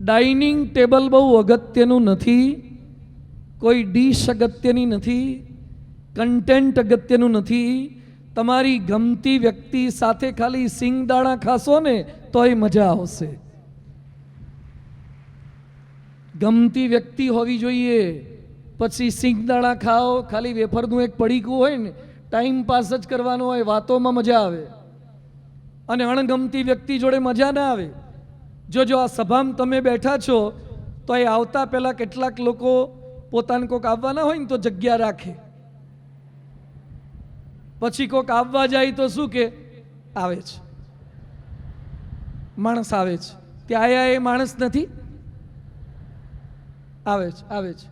Dining table બહુ અગત્યનું નથી, કોઈ ડીશ અગત્યની નથી, કન્ટેન્ટ અગત્યનું નથી. તમારી ગમતી વ્યક્તિ સાથે ખાલી સિંગદાણા ખાશો ને તોય મજા આવશે. ગમતી વ્યક્તિ હોવી જોઈએ. પછી સિંગદાણા ખાઓ, ખાલી વેફરનું એક પડીકું હોય ને, ટાઈમ પાસ જ કરવાનો હોય, વાતોમાં મજા આવે. અને અણગમતી વ્યક્તિ જોડે મજા ના આવે. જો આ સભામાં તમે બેઠા છો તો એ આવતા પહેલા કેટલાક લોકો પોતાને કોક આવવાના હોય ને તો જગ્યા રાખે. પછી કોક આવવા જાય તો શું કે આવે છે, માણસ આવે છે. ત્યાં એ માણસ નથી, આવે છે.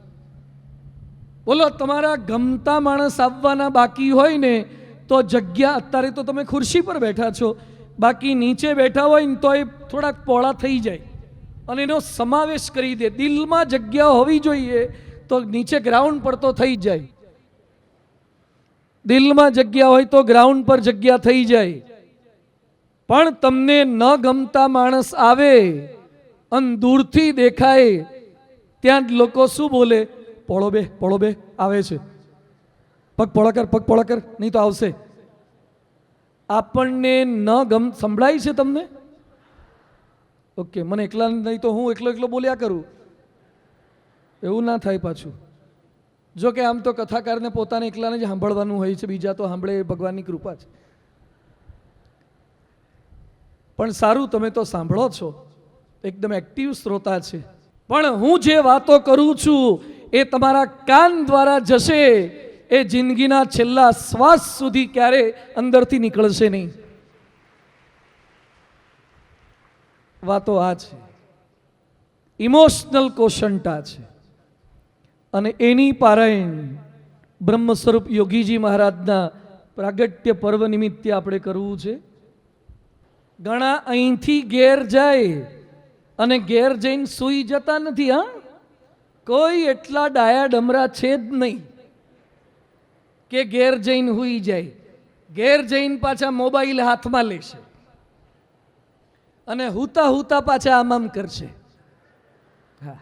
બોલો, તમારા ગમતા માણસ આવવાના બાકી હોય ને તો જગ્યા, અત્યારે તો તમે ખુરશી પર બેઠા છો, બાકી નીચે બેઠા હોય ને તો એ થોડાક પહોળા થઈ જાય અને એનો સમાવેશ કરી દે. દિલમાં જગ્યા હોવી જોઈએ તો નીચે ગ્રાઉન્ડ પર તો થઈ જાય. દિલમાં જગ્યા હોય તો ગ્રાઉન્ડ પર જગ્યા થઈ જાય. પણ તમને ન ગમતા માણસ આવે અને દૂરથી દેખાય, ત્યાં જ લોકો શું બોલે? પોળો બે આવે છે, પગ પોળા કર નહીં તો આવશે. આપણને ન સંભળાય છે તમને? ઓકે, મને એકલા નહીં તો હું એકલો બોલ્યા કરું, એવું ના થાય પાછું. જો કે આમ તો કથાકારને પોતાને એકલાને જ સાંભળવાનું હોય છે, બીજા તો સાંભળે એ ભગવાનની કૃપા છે. પણ સારું, તમે તો સાંભળો છો, એકદમ એક્ટિવ શ્રોતા છે. પણ હું જે વાતો કરું છું એ તમારા કાન દ્વારા જશે, એ જિંદગીના છેલ્લા શ્વાસ સુધી ક્યારે અંદરથી નીકળશે નહીં. વાતો આ છે, ઇમોશનલ કોશંટા છે. અને એની પારાયણ બ્રહ્મ સ્વરૂપ યોગીજી મહારાજના પ્રાગટ્ય પર્વ નિમિત્તે આપણે કરવું છે. ઘણા અહીંથી ઘેર જાય અને ઘેર જઈને સૂઈ જતા નથી. હા, કોઈ એટલા ડાયા ડમરા છે જ નહીં કે ઘેર જઈને સૂઈ જાય. ઘેર જઈને પાછા મોબાઈલ હાથમાં લેશે અને હુતા પાછા આમ કરશે. હા,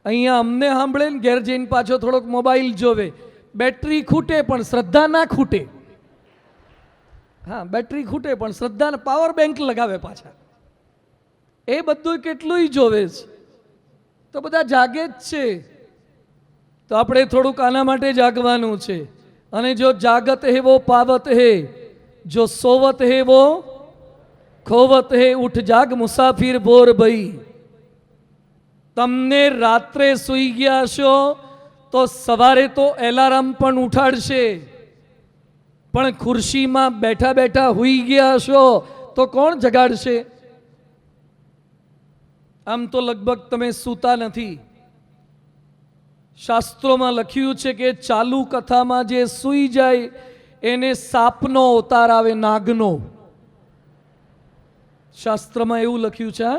અહીંયા અમને સાંભળે ને ઘેર જઈને પાછો થોડોક મોબાઈલ જોવે. બેટરી ખૂટે પણ શ્રદ્ધા ના ખૂટે. હા, બેટરી ખૂટે પણ શ્રદ્ધા, પાવર બેંક લગાવે પાછા. એ બધું કેટલું જોવે છે. તો બધા જાગે જ છે. તો આપણે થોડુંક આના માટે જાગવાનું છે. અને જો જાગત હે વો પાવત હે, જો સોવત હે વો ખોવત હે. ઉઠ જાગ મુસાફિર બોર ભઈ. તમને રાત્રે સૂઈ ગયા છો તો સવારે તો એલાર્મ પણ ઉઠાડશે, પણ ખુરશીમાં બેઠા બેઠા સૂઈ ગયા છો તો કોણ જગાડશે? આમ તો લગભગ તમે સૂતા નથી. શાસ્ત્રોમાં લખ્યું છે કે ચાલુ કથામાં જે સૂઈ જાય એને સાપનો અવતાર આવે, નાગનો. શાસ્ત્રમાં એવું લખ્યું છે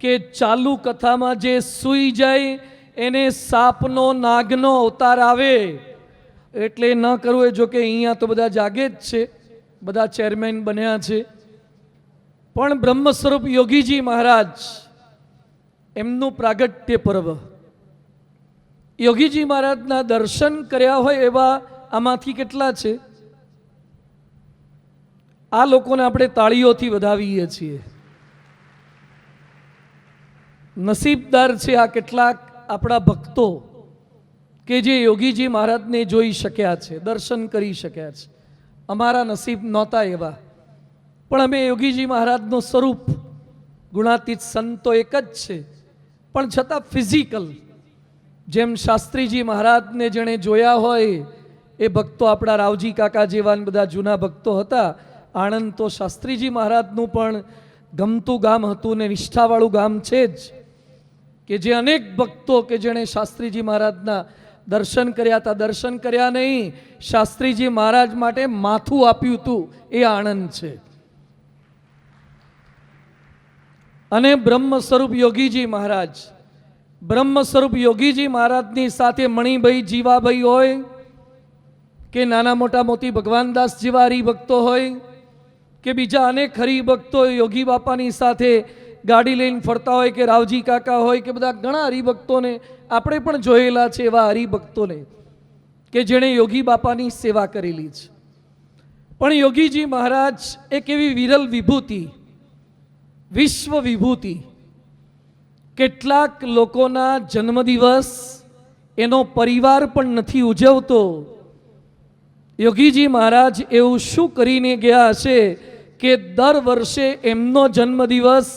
કે ચાલુ કથામાં જે સૂઈ જાય એને સાપનો, નાગનો અવતાર આવે. એટલે ન કરવું. જો કે અહીંયા તો બધા જાગે જ છે, બધા ચેરમેન બન્યા છે. પણ બ્રહ્મ સ્વરૂપ યોગીજી મહારાજ, એમનું પ્રાગટ્ય પર્વ, યોગીજી મહારાજના દર્શન કર્યા હોય એવા આમાંથી કેટલા છે? આ લોકોને આપણે તાળીઓથી વધાવીએ છીએ. નસીબદાર છે આ કેટલાક આપણા ભક્તો કે જે યોગીજી મહારાજને જોઈ શક્યા છે, દર્શન કરી શક્યા છે. અમારા નસીબ નહોતા એવા. પણ અમે યોગીજી મહારાજનું સ્વરૂપ, ગુણાતીત સંતો એક જ છે, પણ છતાં ફિઝિકલ, જેમ શાસ્ત્રીજી મહારાજને જેણે જોયા હોય એ ભક્તો આપણા રાવજી કાકા જેવા બધા જૂના ભક્તો હતા. આણંદ તો શાસ્ત્રીજી મહારાજનું પણ ગમતું ગામ હતું ને નિષ્ઠાવાળું ગામ છે જ, કે જે અનેક ભક્તો કે જેણે શાસ્ત્રીજી મહારાજના દર્શન કર્યા હતા. દર્શન કર્યા નહીં, શાસ્ત્રીજી મહારાજ માટે માથું આપ્યું હતું, એ આણંદ છે. અને બ્રહ્મ સ્વરૂપ યોગીજી મહારાજ, બ્રહ્મ સ્વરૂપ યોગીજી મહારાજની સાથે મણિભાઈ, જીવાભાઈ હોય કે નાના મોટા મોતી ભગવાનદાસ જેવા હરિભક્તો હોય કે બીજા અનેક હરિભક્તો યોગી બાપાની સાથે ગાડી લઈને ફરતા હોય કે રાવજી કાકા હોય કે બધા ઘણા હરિભક્તોને આપણે પણ જોયેલા છે, એવા હરિભક્તોને કે જેણે યોગી બાપાની સેવા કરેલી છે. પણ યોગીજી મહારાજ એક એવી વિરલ વિભૂતિ, વિશ્વ વિભૂતિ, કેટલાક લોકોના જન્મદિવસ એનો પરિવાર પણ નથી ઉજવતો. યોગીજી મહારાજ એવું શું કરીને ગયા હશે કે દર વર્ષે એમનો જન્મદિવસ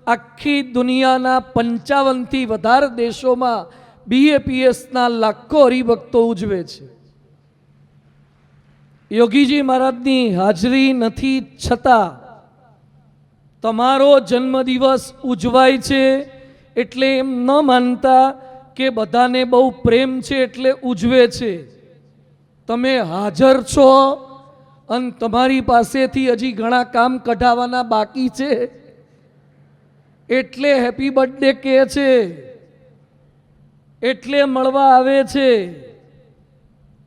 આખી દુનિયાના 55થી વધારે દેશોમાં BAPSના લાખો હરિભક્તો ઉજવે છે. યોગીજી મહારાજની હાજરી નથી છતાં તમારો જન્મદિવસ ઉજવાય છે એટલે એમ ન માનતા કે બધાને બહુ પ્રેમ છે એટલે ઉજવે છે. તમે હાજર છો અને તમારી પાસેથી હજી ઘણા કામ કઢાવવાના બાકી છે એટલે હેપી બર્થડે કહે છે, એટલે મળવા આવે છે.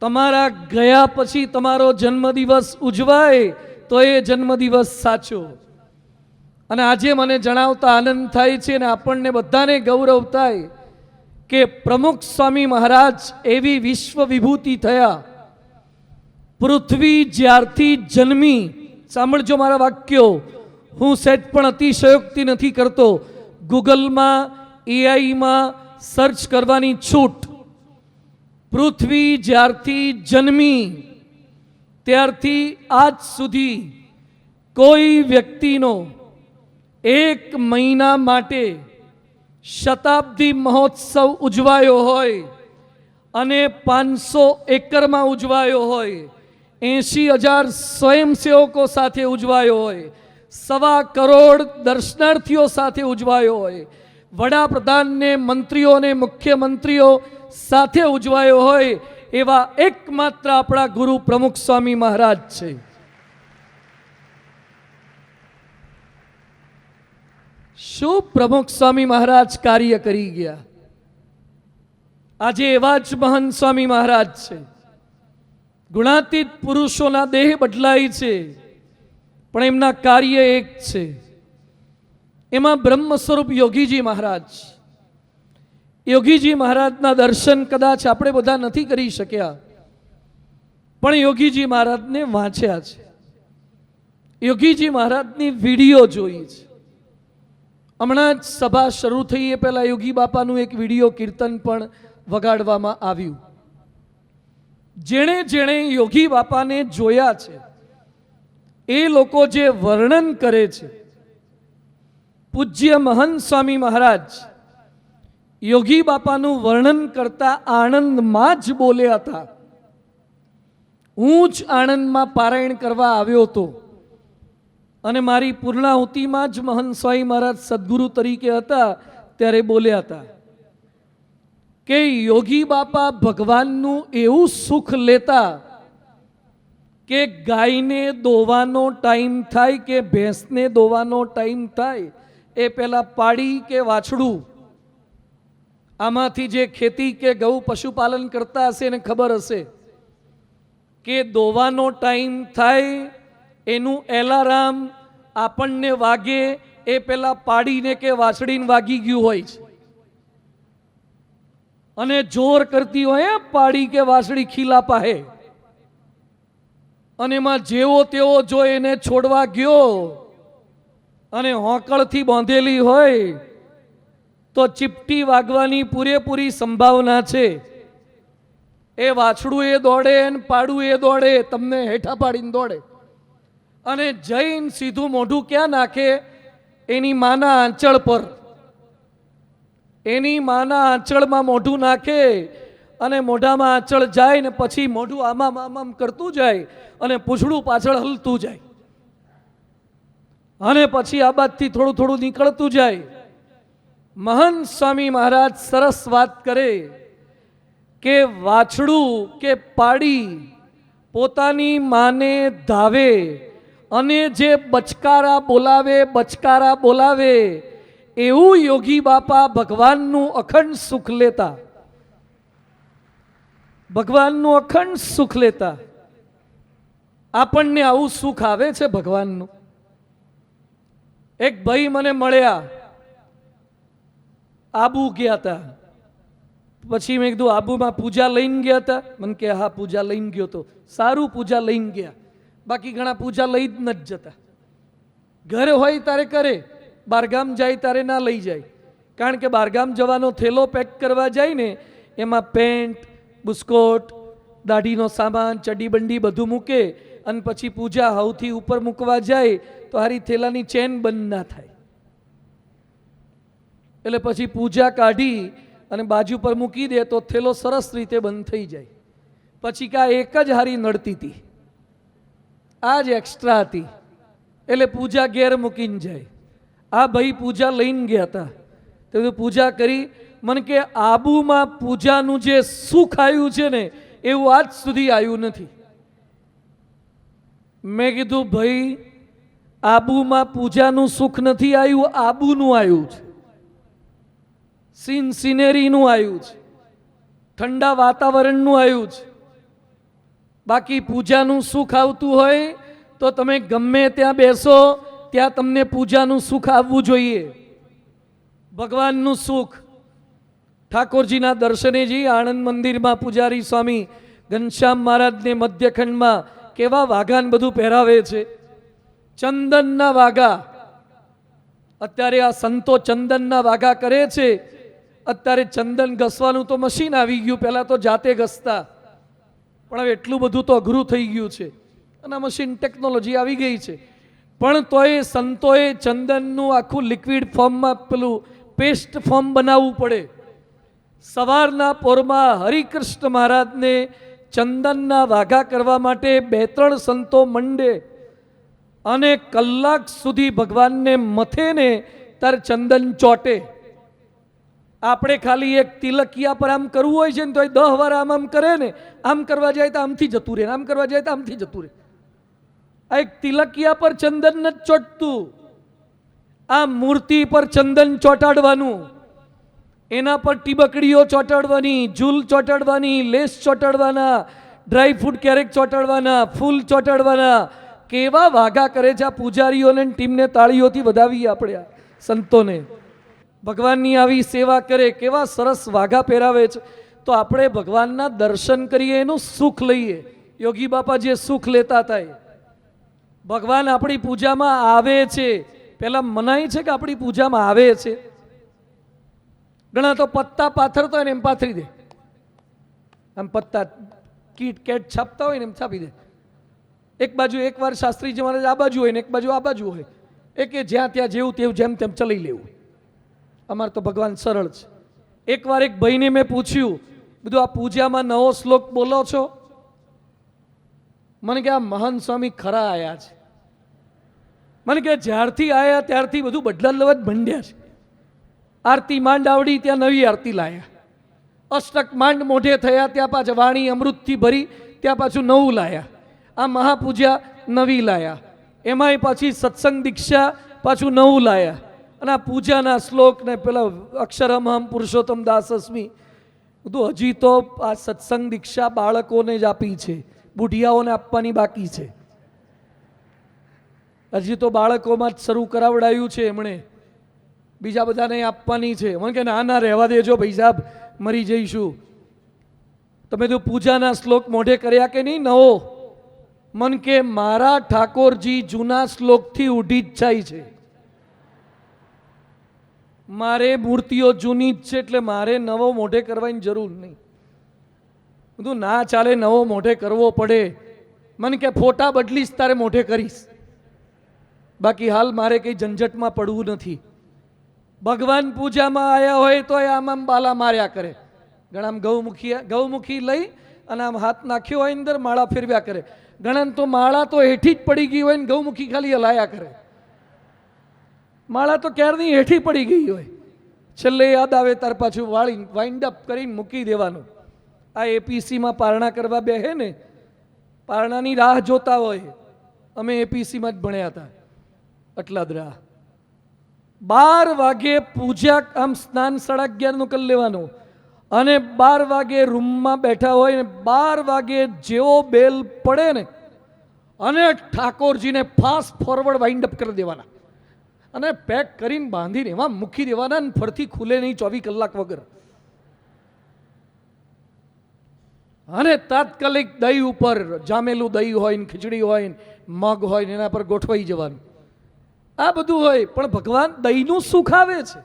તમારા ગયા પછી તમારો જન્મદિવસ ઉજવાય તો એ જન્મદિવસ સાચો. અને આજે મને જણાવતા આનંદ થાય છે અને આપણને બધાને ગૌરવ થાય કે પ્રમુખ સ્વામી મહારાજ એવી વિશ્વ વિભૂતિ થયા. પૃથ્વી જ્યારથી જન્મી, સાંભળજો મારા વાક્યો, હું સેટ પણ અતિશયોક્તિ નથી કરતો, ગૂગલમાં AI સર્ચ કરવાની છૂટ. પૃથ્વી જ્યારથી જન્મી ત્યારથી આજ સુધી કોઈ વ્યક્તિનો 1 મહિના માટે શતાબ્દી મહોત્સવ ઉજવાયો હોય અને 500 એકરમાં ઉજવાયો હોય, 80,000 સ્વયંસેવકો સાથે ઉજવાયો હોય, 1.25 કરોડ દર્શનાર્થીઓ સાથે ઉજવાયો હોય, વડાપ્રધાનને, મંત્રીઓને, મુખ્યમંત્રીઓ સાથે ઉજવાયો હોય, એવા એકમાત્ર આપણા ગુરુ પ્રમુખ સ્વામી મહારાજ છે. શું પ્રમુખ સ્વામી મહારાજ કાર્ય કરી ગયા? આજે એવા જ મહંત સ્વામી મહારાજ છે. ગુણાતીત પુરુષોના દેહ બદલાય છે પણ એમના કાર્ય એક છે. એમાં બ્રહ્મ સ્વરૂપ યોગીજી મહારાજ. યોગીજી મહારાજના દર્શન કદાચ આપણે બધા નથી કરી શક્યા પણ યોગીજી મહારાજને વાંચ્યા છે, યોગીજી મહારાજની વિડીયો જોઈ છે. હમણાં જ સભા શરૂ થઈ એ પહેલા યોગી બાપાનું એક વિડીયો કીર્તન પણ વગાડવામાં આવ્યું. જેણે જેણે યોગી બાપાને જોયા છે એ લોકો જે વર્ણન કરે છે, પૂજ્ય મહંત સ્વામી મહારાજ યોગી બાપાનું વર્ણન કરતા આણંદમાં જ બોલ્યા હતા. હું જ આણંદમાં પારાયણ કરવા આવ્યો હતો અને મારી પૂર્ણાહુતિમાં જ મહંત સ્વામી મહારાજ સદગુરુ તરીકે હતા ત્યારે બોલ્યા હતા કે યોગી બાપા ભગવાનનું એવું સુખ લેતા કે ગાયને દોવાનો ટાઈમ થાય કે ભેંસને દોવાનો ટાઈમ થાય એ પહેલાં પાડી કે વાછડું, આમાંથી જે ખેતી કે ગૌ પશુપાલન કરતા હશે એને ખબર હશે કે દોવાનો ટાઈમ થાય એનું એલાર્મ આપણને વાગે એ પહેલાં પાડીને કે વાછડીને વાગી ગયું હોય છે અને જોર કરતી હોય પાડી કે વાછડી ખીલા પાહે, અને એમાં જેવો તેવો જો એને છોડવા ગયો અને હોંકળથી બાંધેલી હોય તો ચીપટી વાગવાની પૂરેપૂરી સંભાવના છે. એ વાછડું એ દોડે ને પાડું એ દોડે, તમને હેઠા પાડીને દોડે અને જઈને સીધું મોઢું ક્યાં નાખે? એની માના આંચળ પર. એની માના આંચળમાં મોઢું નાખે અને મોઢામાં આંચળ જાય ને પછી મોઢું આમામ આમામ કરતું જાય અને પૂંછડું પાછળ હલતું જાય અને પછી આ બાજથી થોડું થોડું નીકળતું જાય. મહંત સ્વામી મહારાજ સરસ વાત કરે કે વાછડું કે પાડી પોતાની માને ધાવે અને જે બચકારા બોલાવે એવું યોગી બાપા ભગવાનનું અખંડ સુખ લેતા, ભગવાનનું અખંડ સુખ લેતા. આપણને આવું સુખ આવે છે ભગવાનનું? એક ભાઈ મને મળ્યા, આબુ ગયા હતા. પછી મેં કીધું આબુમાં પૂજા લઈને ગયા હતા? મને કે હા પૂજા લઈને ગયો તો. સારું, પૂજા લઈને ગયા. બાકી ઘણા પૂજા લઈ જ નથી જતા. ઘરે હોય તારે કરે, બહારગામ જાય તારે ના લઈ જાય. કારણ કે બહારગામ જવાનો થેલો પેક કરવા જાય ને એમાં પેન્ટ, બુસ્કોટ, દાઢીનો સામાન, ચડી બંડી બધું મૂકે અને પછી પૂજા સૌથી ઉપર મૂકવા જાય તો હારી થેલાની ચેન બંધ ના થાય. એટલે પછી પૂજા કાઢી અને બાજુ પર મૂકી દે તો થેલો સરસ રીતે બંધ થઈ જાય. પછી કા એક જ હારી નડતી હતી, આ જ એક્સ્ટ્રા હતી, એટલે પૂજા ઘેર મૂકીને જાય. આ ભાઈ પૂજા લઈને ગયા હતા તો પૂજા કરી. મને કે આબુમાં પૂજાનું જે સુખ આવ્યું છે ને એવું આજ સુધી આવ્યું નથી. મેં કીધું ભાઈ આબુમાં પૂજાનું સુખ નથી આવ્યું, આબુનું આવ્યું છે, સિનેરીનું આવ્યું છે, ઠંડા વાતાવરણનું આવ્યું છે. બાકી પૂજાનું સુખ આવતું હોય તો તમે ગમે ત્યાં બેસો ત્યાં તમને પૂજાનું સુખ આવવું જોઈએ. ભગવાનનું સુખ. ઠાકોરજીના દર્શને જઈ આણંદ મંદિરમાં પૂજારી સ્વામી ઘનશ્યામ મહારાજને મધ્યખંડમાં કેવા વાઘાને બધું પહેરાવે છે, ચંદનના વાઘા. અત્યારે આ સંતો ચંદનના વાઘા કરે છે. અત્યારે ચંદન ઘસવાનું તો મશીન આવી ગયું, પહેલાં તો જાતે ઘસતા, પણ હવે એટલું બધું તો અઘરું થઈ ગયું છે અને મશીન ટેકનોલોજી આવી ગઈ છે. પણ તોય સંતોએ ચંદનનું આખું લિક્વિડ ફોર્મમાં પેલું પેસ્ટ ફોર્મ બનાવવું પડે. સવારના પોરમાં હરિકૃષ્ણ મહારાજને ચંદનના વાઘા કરવા માટે 2-3 સંતો મંડે અને કલાક સુધી ભગવાનને મથે ને ત્યારે ચંદન ચોટે. આપણે ખાલી એક તિલકિયા પર આમ કરવું હોય છે ને તો 10 વાર આમ કરે ને, આમ કરવા જાય તો આમથી જતું રહે, આમ કરવા જાય તો આમથી જતું રહે. આ એક તિલકિયા પર ચંદન નથી ચોટતું. આ મૂર્તિ પર ચંદન ચોટાડવાનું, એના પર ટીબકડીઓ ચોટાડવાની, ઝૂલ ચોટાડવાની, લેસ ચોટાડવાના, ડ્રાય ફ્રૂટ ક્યારેક ચોટાડવાના, ફૂલ ચોટાડવાના. કેવા વાઘા કરે છે આ પૂજારીઓને, ટીમને તાળીઓથી વધાવીએ આપણે આ સંતોને. ભગવાનની આવી સેવા કરે, કેવા સરસ વાઘા પહેરાવે છે. તો આપણે ભગવાનના દર્શન કરીએ, એનું સુખ લઈએ. યોગી બાપા જે સુખ લેતા હતા એ. ભગવાન આપણી પૂજામાં આવે છે. પહેલા મનાય છે કે આપણી પૂજામાં આવે છે? ઘણા તો પત્તા પાથરતા હોય ને એમ પાથરી દે, આમ પત્તા કીટ કેટ છાપતા હોય ને એમ છાપી દે. એક બાજુ એકવાર શાસ્ત્રીજી મહારાજ આ બાજુ હોય ને એક બાજુ આ બાજુ હોય, કે જ્યાં ત્યાં જેવું તેવું જેમ તેમ ચલાવી લેવું. અમારે તો ભગવાન સરળ છે. એકવાર એક ભાઈને મેં પૂછ્યું, બધું આ પૂજામાં નવો શ્લોક બોલો છો? મને કે આ મહાન સ્વામી ખરા આયા છે. મને કે જ્યારથી આયા ત્યારથી બધું બદલાવ જ ભંડ્યા છે. આરતી માંડ આવડી ત્યાં નવી આરતી લાયા, અષ્ટક માંડ મોઢે થયા ત્યાં પાછા વાણી અમૃતથી ભરી ત્યાં પાછું નવું લાયા. આ મહાપૂજા નવી લાયા, એમાંય પાછી સત્સંગ દીક્ષા પાછું નવું લાયા. અને આ પૂજાના શ્લોક ને પેલા અક્ષરમ હમ પુરુષોત્તમ દાસસ્મી બધું હજી તો આ સત્સંગ દીક્ષા બાળકોને જ આપી છે, બુઢિયાઓને આપવાની બાકી છે. હજી તો બાળકોમાં જ શરૂ કરાવડાયું છે એમણે, બીજા બધાને આપવાની છે. મને કે ના રહેવા દેજો ભાઈ સાહેબ, મરી જઈશું. તમે તો પૂજાના શ્લોક મોઢે કર્યા કે નહીં નવો? મન કે મારા ઠાકોરજી જૂના શ્લોકથી ઉઠી જ જાય છે. મારે મૂર્તિઓ જૂની જ છે એટલે મારે નવો મોઢે કરવાની જરૂર નહીં. બધું ના ચાલે, નવો મોઢે કરવો પડે. મને કે ફોટા બદલીશ તારે મોઢે કરીશ, બાકી હાલ મારે કંઈ ઝંઝટમાં પડવું નથી. ભગવાન પૂજામાં આવ્યા હોય તો આમ આમ બાલા માર્યા કરે. ઘણા ગૌમુખી લઈ અને આમ હાથ નાખ્યો હોય અંદર, માળા ફેરવ્યા કરે. ઘણા તો માળા તો હેઠી જ પડી ગઈ હોય ને ગૌમુખી ખાલી હલાયા કરે. માળા તો ક્યારની હેઠી પડી ગઈ હોય, છેલ્લે યાદ આવે તાર પાછું વાળી વાઇન્ડ અપ કરીને મૂકી દેવાનું. આ એપીસીમાં પારણા કરવા બેહે ને, પારણાની રાહ જોતા હોય. અમે એપીસીમાં જ ભણ્યા હતા, અટલાદરા. 12 વાગે પૂજા, આમ સ્નાન 11:30 કરી લેવાનું અને 12 વાગે રૂમમાં બેઠા હોય ને 12 વાગે જેવો બેલ પડે ને અને ઠાકોરજીને ફાસ્ટ ફોરવર્ડ વાઇન્ડ અપ કરી દેવાના. અને પેક કરીને બાંધીને એમાં મૂકી દેવાના ને ફરથી ખુલે નહીં 24 કલાક વગર. અને તાત્કાલિક દહીં ઉપર જામેલું દહીં હોય ને ખીચડી હોય ને મગ હોય ને એના પર ગોઠવાઈ જવાનું. આ બધું હોય, પણ ભગવાન દહીંનું સુખ આવે છે,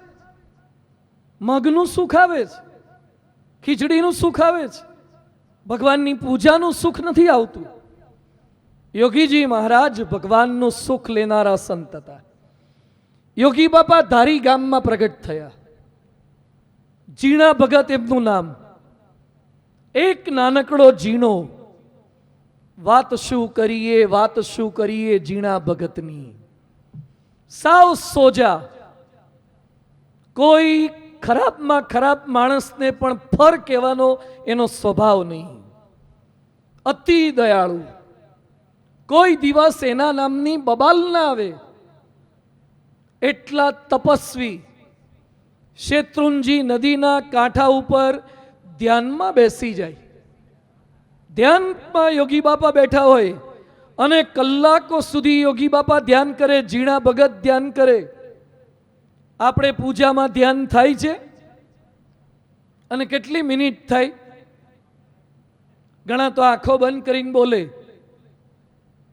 મગનું સુખ આવે છે, ખીચડીનું સુખ આવે છે. ભગવાનની પૂજાનું સુખ નથી આવતું. યોગીજી મહારાજ ભગવાનનું સુખ લેનારા સંત હતા. યોગી બાપા ધારી ગામમાં પ્રગટ થયા. જીણા ભગત એમનું નામ. એક નાનકડો જીણો, વાત શું કરીએ જીણા ભગતની. સાવ સોજા, કોઈ ખરાબમાં ખરાબ માણસને પણ ફર કહેવાનો એનો સ્વભાવ નહીં. અતિ દયાળુ, કોઈ દિવસ એના નામની બબાલ ના આવે. એટલા તપસ્વી. શેત્રુંજી નદીના કાંઠા ઉપર ધ્યાનમાં બેસી જાય. ધ્યાનમાં યોગી બાપા બેઠા હોય અને કલાકો સુધી યોગી બાપા ધ્યાન કરે, જીણા ભગત ધ્યાન કરે. આપણે પૂજામાં ધ્યાન થાય છે અને કેટલી મિનિટ થાય? ઘણા તો આંખો બંધ કરીને બોલે,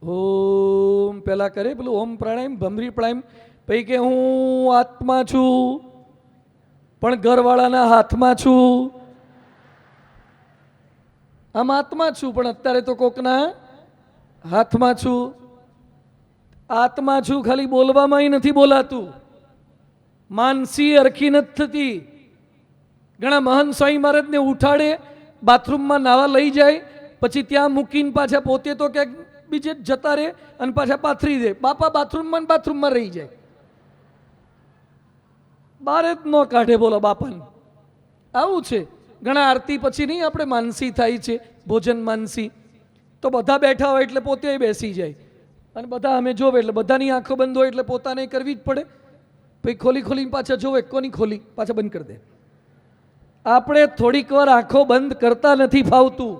ઓમ પેલા કરે પેલું ઓમ પ્રાણાયામ, ભમરી પ્રાણાયામ, પછી કે હું આત્મા છું પણ ઘરવાળાના હાથમાં છું. આમ આત્મા છું પણ અત્યારે તો કોકના હાથમાં છું. આત્મા છું ખાલી બોલવામાં નથી બોલાતું, માનસી અરખી નથી થતી. ઘણા મહાન સ્વામી મહારાજને ઉઠાડે, બાથરૂમમાં નાવા લઈ જાય, પછી ત્યાં મૂકીને પાછા પોતે તો ક્યાંક બીજે જતા રહે અને પાછા પાથરી દે. બાપા બાથરૂમમાં રહી જાય, બહાર જ ન કાઢે. બોલો બાપાને આવું છે. ઘણા આરતી પછી નહીં આપણે માનસી થાય છે, ભોજન માનસી, તો બધા બેઠા હોય એટલે પોતે બેસી જાય અને બધા અમે જોવે એટલે બધાની આંખો બંધ હોય એટલે પોતાને કરવી જ પડે. પછી ખોલીને પાછા જોવે, કોની ખોલી પાછા બંધ કરી દે. આપણે થોડીક વાર આંખો બંધ કરતા નથી ફાવતું.